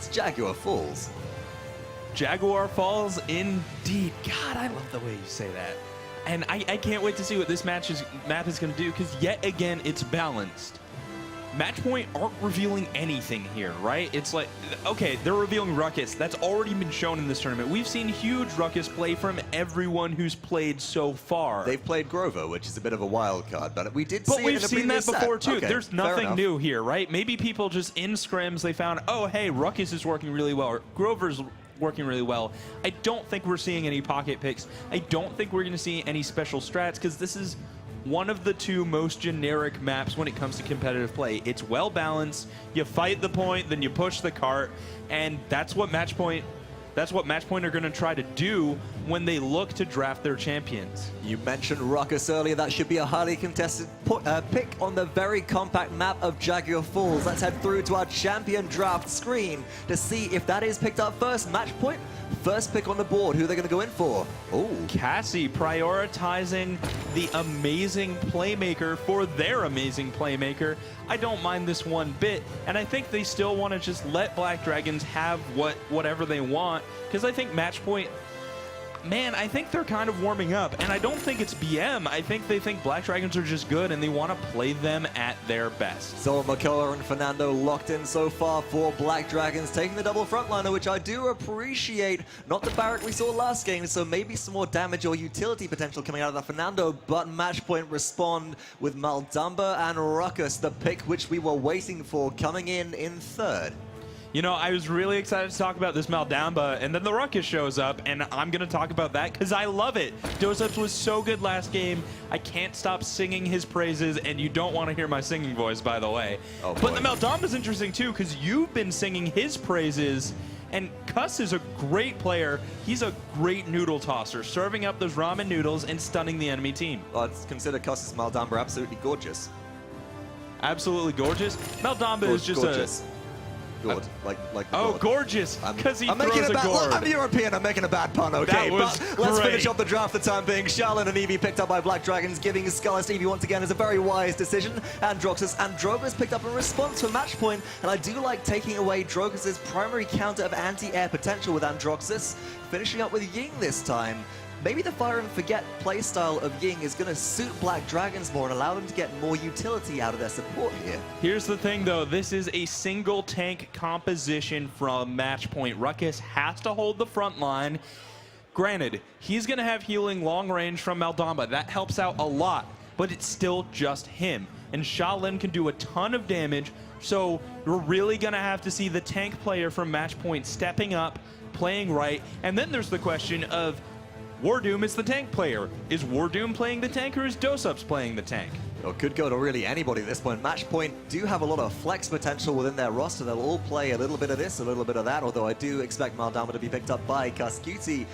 It's Jaguar Falls. Jaguar Falls, indeed. God, I love the way you say that. And I can't wait to see what this map is going to do, because yet again, it's balanced. Matchpoint aren't revealing anything here, right? It's like, okay, they're revealing Ruckus. That's already been shown in this tournament. We've seen huge Ruckus play from everyone who's played so far. They've played Grover, which is a bit of a wild card, but we did see it in the we've seen that before too. Okay, there's nothing new here, right? Maybe people just in scrims, they found, oh, hey, Ruckus is working really well, or Grover's working really well. I don't think we're seeing any pocket picks. I don't think we're going to see any special strats, because this is one of the two most generic maps when it comes to competitive play. It's well balanced. You fight the point, then you push the cart, and that's what Matchpoint are going to try to do when they look to draft their champions. You mentioned Ruckus earlier. That should be a highly contested pick on the very compact map of Jaguar Falls. Let's head through to our champion draft screen to see if that is picked up first. Matchpoint, first pick on the board. Who are they going to go in for? Oh, Cassie prioritizing the amazing playmaker for their amazing playmaker. I don't mind this one bit, and I think they still want to just let Black Dragons have whatever they want, because I think Matchpoint, man, I think they're kind of warming up, and I don't think it's BM. I think they think Black Dragons are just good, and they want to play them at their best. So Makoa and Fernando locked in so far for Black Dragons, taking the double frontliner, which I do appreciate. Not the Barrack we saw last game, so maybe some more damage or utility potential coming out of that Fernando, but Matchpoint respond with Maldamba and Ruckus, the pick which we were waiting for, coming in third. You know, I was really excited to talk about this Maldamba, and then the Ruckus shows up, and I'm going to talk about that because I love it. Dozups was so good last game. I can't stop singing his praises, and you don't want to hear my singing voice, by the way. Oh, but the Maldamba's interesting, too, because you've been singing his praises, and Cuss is a great player. He's a great noodle tosser, serving up those ramen noodles and stunning the enemy team. Well, consider Cuss's Maldamba absolutely gorgeous. Absolutely gorgeous? Maldamba is just gorgeous. Good. Like oh, gorgeous, because he throws a gourd. I'm European, I'm making a bad pun, okay? That was but let's great. finish off the draft for the time being. Charlotte and Eevee picked up by Black Dragons, giving Skullis to Eevee once again is a very wise decision. And Droxus and Drogus picked up in response to Matchpoint, and I do like taking away Drogus' primary counter of anti-air potential with Androxus, finishing up with Ying this time. Maybe the fire and forget playstyle of Ying is going to suit Black Dragons more and allow them to get more utility out of their support here. Here's the thing, though. This is a single tank composition from Matchpoint. Ruckus has to hold the front line. Granted, he's going to have healing long range from Maldamba. That helps out a lot, but it's still just him. And Shaolin can do a ton of damage, so you're really going to have to see the tank player from Matchpoint stepping up, playing right. And then there's the question of Wardoom is the tank player. Is Wardoom playing the tank, or is Dozups playing the tank? Well, could go to really anybody at this point. Matchpoint do have a lot of flex potential within their roster. They'll all play a little bit of this, a little bit of that, although I do expect Maldamba to be picked up by Cascuti.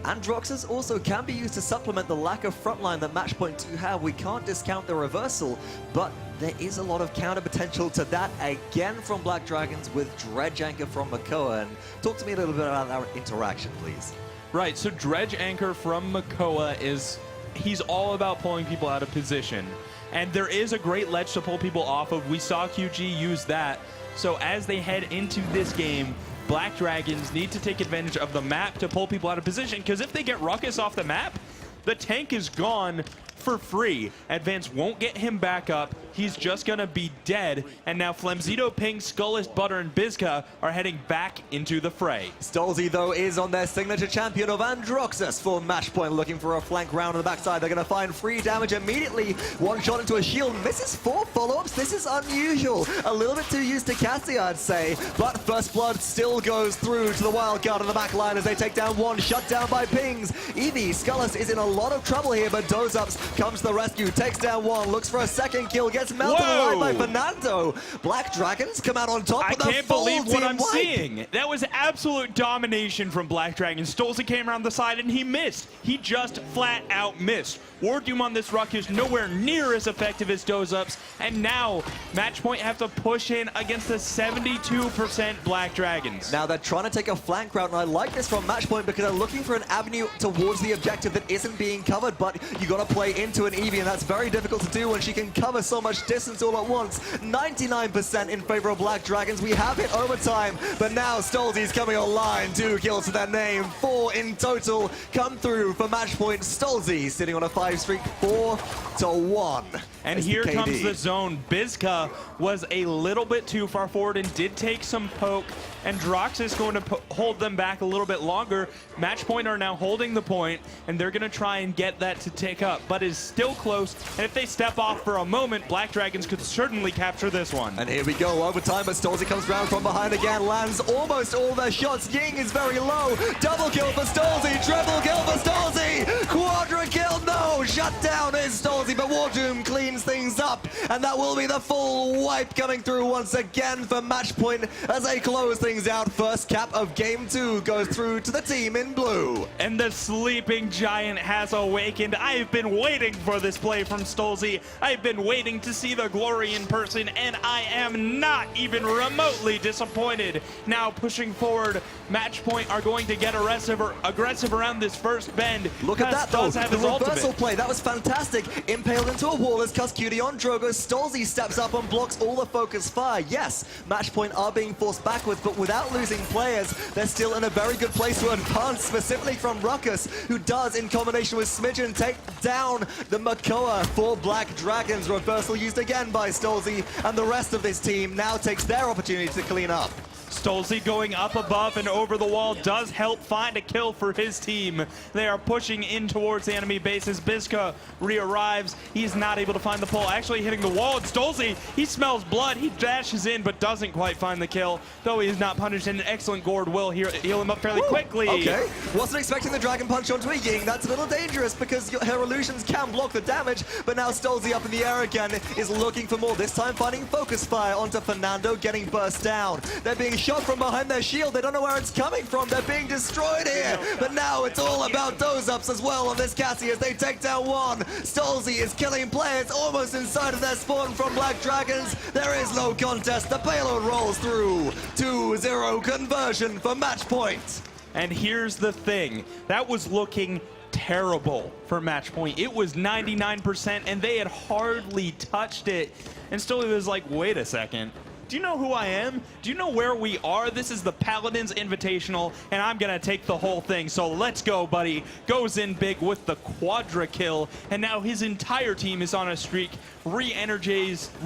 Androxus also can be used to supplement the lack of frontline that Matchpoint do have. We can't discount the reversal, but there is a lot of counter potential to that again from Black Dragons with Dredge Anchor from Makoa. And talk to me a little bit about our interaction, please. Right, so Dredge Anchor from Makoa he's all about pulling people out of position. And there is a great ledge to pull people off of. We saw QG use that. So as they head into this game, Black Dragons need to take advantage of the map to pull people out of position, because if they get Ruckus off the map, the tank is gone for free. Advance won't get him back up. He's just going to be dead. And now Flamzito, Ping, Skullis, Butter, and Bizka are heading back into the fray. Stolzy, though, is on their signature champion of Androxus for Matchpoint, looking for a flank round on the backside. They're going to find free damage immediately. One shot into a shield, misses 4 follow-ups. This is unusual. A little bit too used to Cassie, I'd say. But First Blood still goes through to the wild card on the back line as they take down one, shut down by Pings. Eevee, Skullis is in a lot of trouble here, but Dozups comes to the rescue, takes down one, looks for a second kill, gets melted alive by Fernando. Black Dragons come out on top with a full I can't believe what I'm wipe. seeing. That was absolute domination from Black Dragons. Stolzy came around the side and he missed. He just flat out missed. Wardoom on this Ruckus nowhere near as effective as Dozups, and now Matchpoint have to push in against the 72% Black Dragons. Now they're trying to take a flank route, and I like this from Matchpoint because they're looking for an avenue towards the objective that isn't being covered, but you got to play Game 2 and Eevee, and that's very difficult to do when she can cover so much distance all at once. 99% in favor of Black Dragons. We have hit overtime, but now Stolzy's coming online. 2 kills to their name, 4 in total come through for Matchpoint. Stolzy sitting on a 5 streak, 4-1. And here comes the zone. Bizka was a little bit too far forward and did take some poke, and Drox is going to hold them back a little bit longer. Matchpoint are now holding the point, and they're going to try and get that to take up, but is still close. And if they step off for a moment, Black Dragons could certainly capture this one. And here we go, overtime, but Stolzy comes round from behind again, lands almost all their shots. Ying is very low. Double kill for Stolzy, triple kill for Stolzy, quadra kill, no, shut down is Stolzy, but Wardoom cleans things up, and that will be the full wipe coming through once again for Matchpoint as they close things out. First cap of Game 2 goes through to the team in blue. And the sleeping giant has awakened. I've been waiting for this play from Stolzy. I've been waiting to see the glory in person, and I am not even remotely disappointed. Now pushing forward, Matchpoint are going to get aggressive around this first bend. Look at that though, the reversal play, that was fantastic. Impaled into a wall as Cutie on Drogo. Stolzy steps up and blocks all the focus fire. Yes, Matchpoint are being forced backwards, but without losing players, they're still in a very good place to advance, specifically from Ruckus, who does, in combination with Smidgen, take down the Makoa for Black Dragons. Reversal used again by Stolzy, and the rest of this team now takes their opportunity to clean up. Stolzy going up above and over the wall does help find a kill for his team. They are pushing in towards the enemy bases. Bizka re-arrives. He's not able to find the pole, actually hitting the wall. And Stolzy, he smells blood. He dashes in, but doesn't quite find the kill, though he is not punished. And an excellent gourd will heal him up fairly quickly. Okay, wasn't expecting the Dragon Punch onto a Ying. That's a little dangerous because her illusions can block the damage, but now Stolzy up in the air again is looking for more, this time finding focus fire onto Fernando, getting burst down. They're being shot from behind their shield. They don't know where it's coming from. They're being destroyed here. But now it's all about those ups as well on this Cassie as they take down one. Stolzy is killing players almost inside of their spawn from Black Dragons. There is no contest. The payload rolls through. 2-0 conversion for Matchpoint. And here's the thing. That was looking terrible for Matchpoint. It was 99%, and they had hardly touched it. And Stolzy was like, wait a second. Do you know who I am? Do you know where we are? This is the Paladins Invitational, and I'm going to take the whole thing. So let's go, buddy. Goes in big with the quadra kill, and now his entire team is on a streak, re-energized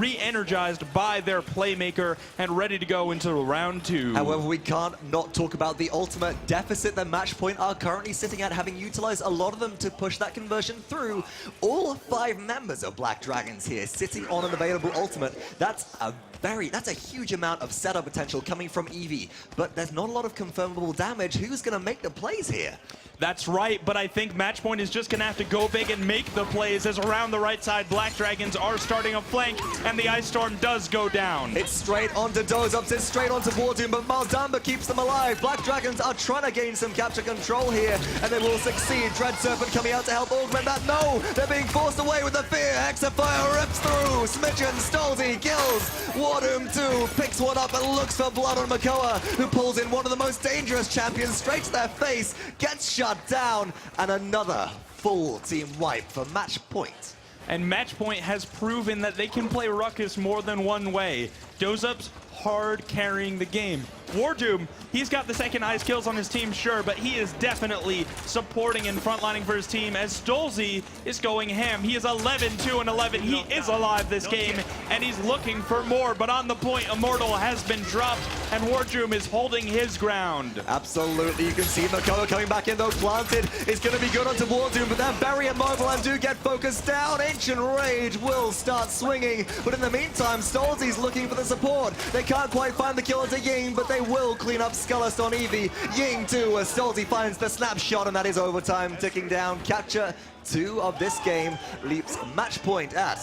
by their playmaker and ready to go into round 2. However, we can't not talk about the ultimate deficit that Matchpoint are currently sitting at, having utilized a lot of them to push that conversion through. All 5 members of Black Dragons here sitting on an available ultimate. That's a huge amount of setup potential coming from Eevee, but there's not a lot of confirmable damage. Who's going to make the plays here? That's right, but I think Matchpoint is just going to have to go big and make the plays as around the right side, Black Dragons are starting a flank, and the Ice Storm does go down. It's straight onto Dozups, it's straight onto Wardoom, but Malzamba keeps them alive. Black Dragons are trying to gain some capture control here, and they will succeed. Dread Serpent coming out to help augment that. No, they're being forced away with the fear. Hexafire rips through. Smidgen, Stolzy kills. Wardoom 2 picks one up and looks for blood on Makoa, who pulls in one of the most dangerous champions straight to their face, gets shut down, and another full team wipe for Matchpoint. And Matchpoint has proven that they can play Ruckus more than one way. Dozup's hard carrying the game. Wardoom, he's got the second highest kills on his team, sure, but he is definitely supporting and frontlining for his team as Stolzy is going ham. He is 11-2-11. He is alive this game, and he's looking for more, but on the point, Immortal has been dropped, and Wardoom is holding his ground. Absolutely, you can see Makoa coming back in, though planted is going to be good onto Wardoom, but then Barry and Mobile and do get focused down. Ancient Rage will start swinging, but in the meantime, Stolzy's looking for the support. They can't quite find the kill to Ying, but they will clean up Skullust on Eevee. Ying too, as Stolzy finds the snapshot, and that is overtime ticking down. Capture 2 of this game leaps Matchpoint at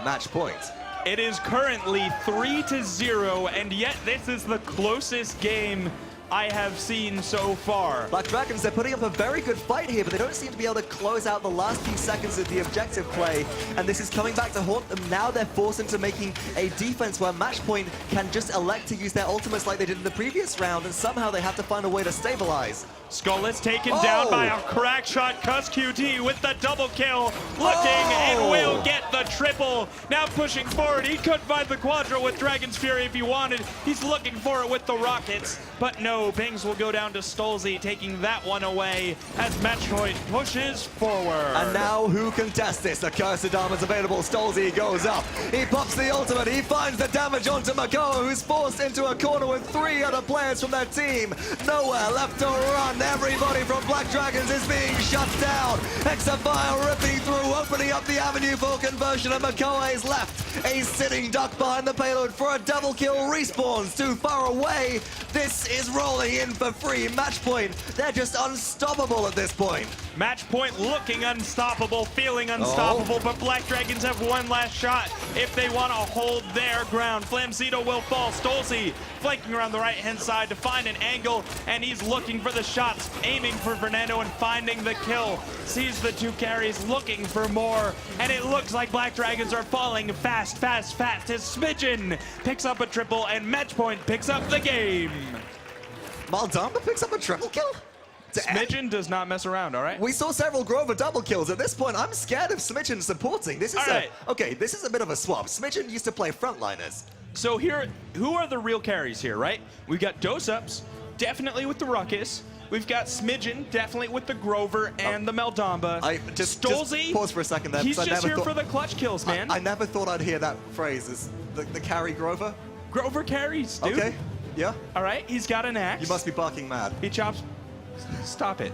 Matchpoint. It is currently 3-0, and yet this is the closest game I have seen so far. Black Dragons, they're putting up a very good fight here, but they don't seem to be able to close out the last few seconds of the objective play, and this is coming back to haunt them. Now they're forced into making a defense where Matchpoint can just elect to use their ultimates like they did in the previous round, and somehow they have to find a way to stabilize. Skulless taken down by a crack shot. CusQT with the double kill, looking and will get the triple. Now pushing forward, he could find the quadra with Dragon's Fury if he wanted. He's looking for it with the rockets, but no, pings will go down to Stolzy, taking that one away as Matchpoint pushes forward. And now who can test this? The Cursed Diamond's available. Stolzy goes up. He pops the ultimate. He finds the damage onto Makoa, who's forced into a corner with 3 other players from their team. Nowhere left to run. Everybody from Black Dragons is being shut down. Hexafire ripping through, opening up the avenue for conversion, and Makoa is left a sitting duck behind the payload for a double kill. Respawns too far away. This is rolling in for free. Matchpoint, they're just unstoppable at this point. Matchpoint looking unstoppable, feeling unstoppable, but Black Dragons have one last shot if they want to hold their ground. Flamzito will fall. Stolzy flanking around the right-hand side to find an angle, and he's looking for the shots, aiming for Fernando and finding the kill. Sees the 2 carries, looking for more, and it looks like Black Dragons are falling fast, fast, fast as Smidgen picks up a triple and Matchpoint picks up the game. Maldamba picks up a triple kill? Smidgen does not mess around, all right? We saw several Grover double kills. At this point, I'm scared of Smidgen supporting. This is okay, this is a bit of a swap. Smidgen used to play frontliners. So here, who are the real carries here, right? We've got Dose-Ups, definitely with the Ruckus. We've got Smidgen, definitely with the Grover and the Meldamba. Just Stolzy, pause for a second there. He's just here for the clutch kills, man. I never thought I'd hear that phrase, is the carry Grover. Grover carries, dude. Okay, yeah. All right, he's got an axe. You must be barking mad. He chops. Stop it.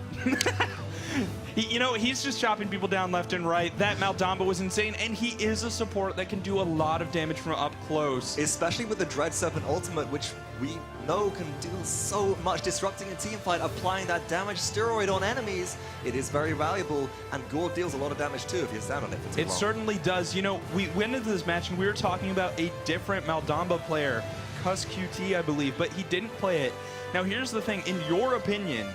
He's just chopping people down left and right. That Meldamba was insane, and he is a support that can do a lot of damage from up close. Especially with the Dread Serpent ultimate, which we know can do so much, disrupting a team fight, applying that damage steroid on enemies. It is very valuable, and Gore deals a lot of damage too if he's down on it for too long. It certainly does. We went into this match and we were talking about a different Meldamba player, CusQT, I believe, but he didn't play it. Now here's the thing, in your opinion,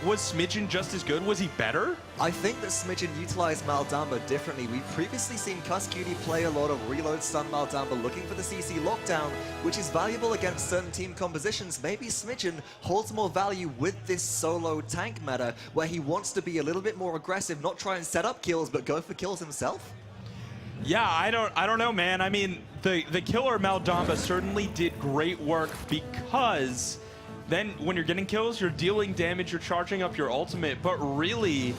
was Smidgen just as good? Was he better? I think that Smidgen utilized Maldamba differently. We've previously seen CusQT play a lot of reload stun Maldamba looking for the CC lockdown, which is valuable against certain team compositions. Maybe Smidgen holds more value with this solo tank meta, where he wants to be a little bit more aggressive, not try and set up kills, but go for kills himself. Yeah, I don't know, man. I mean, the killer Meldamba certainly did great work, because then when you're getting kills, you're dealing damage, you're charging up your ultimate, but really,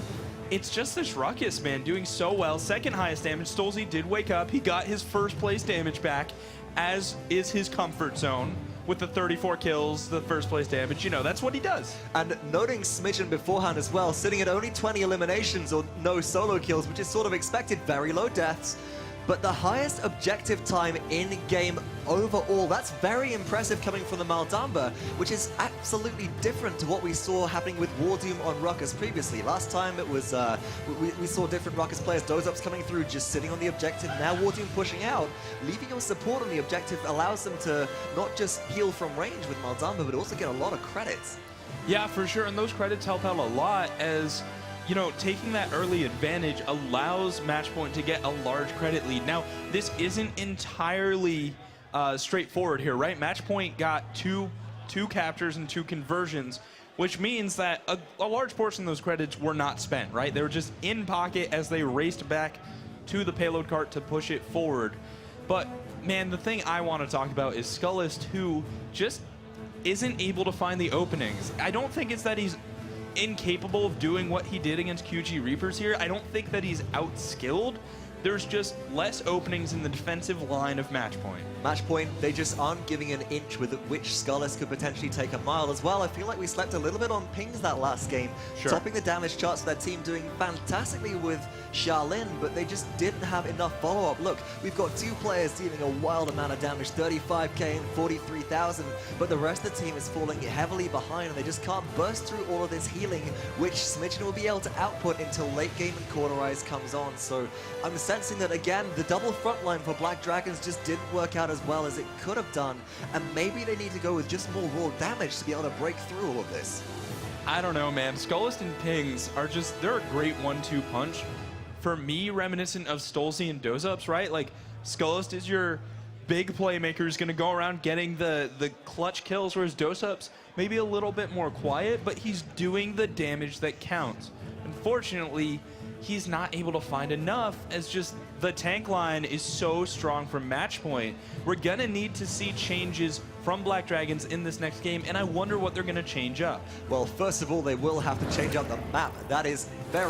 it's just this Ruckus, man, doing so well. Second highest damage. Stolzy did wake up. He got his first place damage back, as is his comfort zone. With the 34 kills, the first place damage, that's what he does. And noting Smidgen beforehand as well, sitting at only 20 eliminations or no solo kills, which is sort of expected, very low deaths. But the highest objective time in game overall, that's very impressive coming from the Maldamba, which is absolutely different to what we saw happening with Wardoom on Ruckus previously. Last time it was, we saw different Ruckus players, Dose-Ups coming through, just sitting on the objective. Now Wardoom pushing out, leaving your support on the objective allows them to not just heal from range with Maldamba, but also get a lot of credits. Yeah, for sure, and those credits help out a lot, as taking that early advantage allows Matchpoint to get a large credit lead. Now, this isn't entirely straightforward here, right? Matchpoint got two captures and 2 conversions, which means that a large portion of those credits were not spent, right? They were just in pocket as they raced back to the payload cart to push it forward. But, man, the thing I want to talk about is Skullist, who just isn't able to find the openings. I don't think it's that he's incapable of doing what he did against QG Reapers here. I don't think that he's outskilled. There's just less openings in the defensive line of Matchpoint. Matchpoint, they just aren't giving an inch with which Skullist could potentially take a mile as well. I feel like we slept a little bit on pings that last game. Sure. Topping the damage charts for their team, doing fantastically with Charlene, but they just didn't have enough follow-up. Look, we've got 2 players dealing a wild amount of damage, 35k and 43,000, but the rest of the team is falling heavily behind, and they just can't burst through all of this healing, which Smidgen will be able to output until late game and Cauterize comes on. So I'm sensing that, again, the double front line for Black Dragons just didn't work out as well as it could have done, and maybe they need to go with just more raw damage to be able to break through all of this. I don't know, man. Skullist and Pings are just, they're a great 1-2 punch. For me, reminiscent of Stolzy and Dozups, right? Like, Skullist is your big playmaker who's going to go around getting the clutch kills, whereas Dozups maybe a little bit more quiet, but he's doing the damage that counts. Unfortunately, he's not able to find enough, as just the tank line is so strong from Matchpoint. We're going to need to see changes from Black Dragons in this next game, and I wonder what they're going to change up. Well, first of all, they will have to change up the map. That is very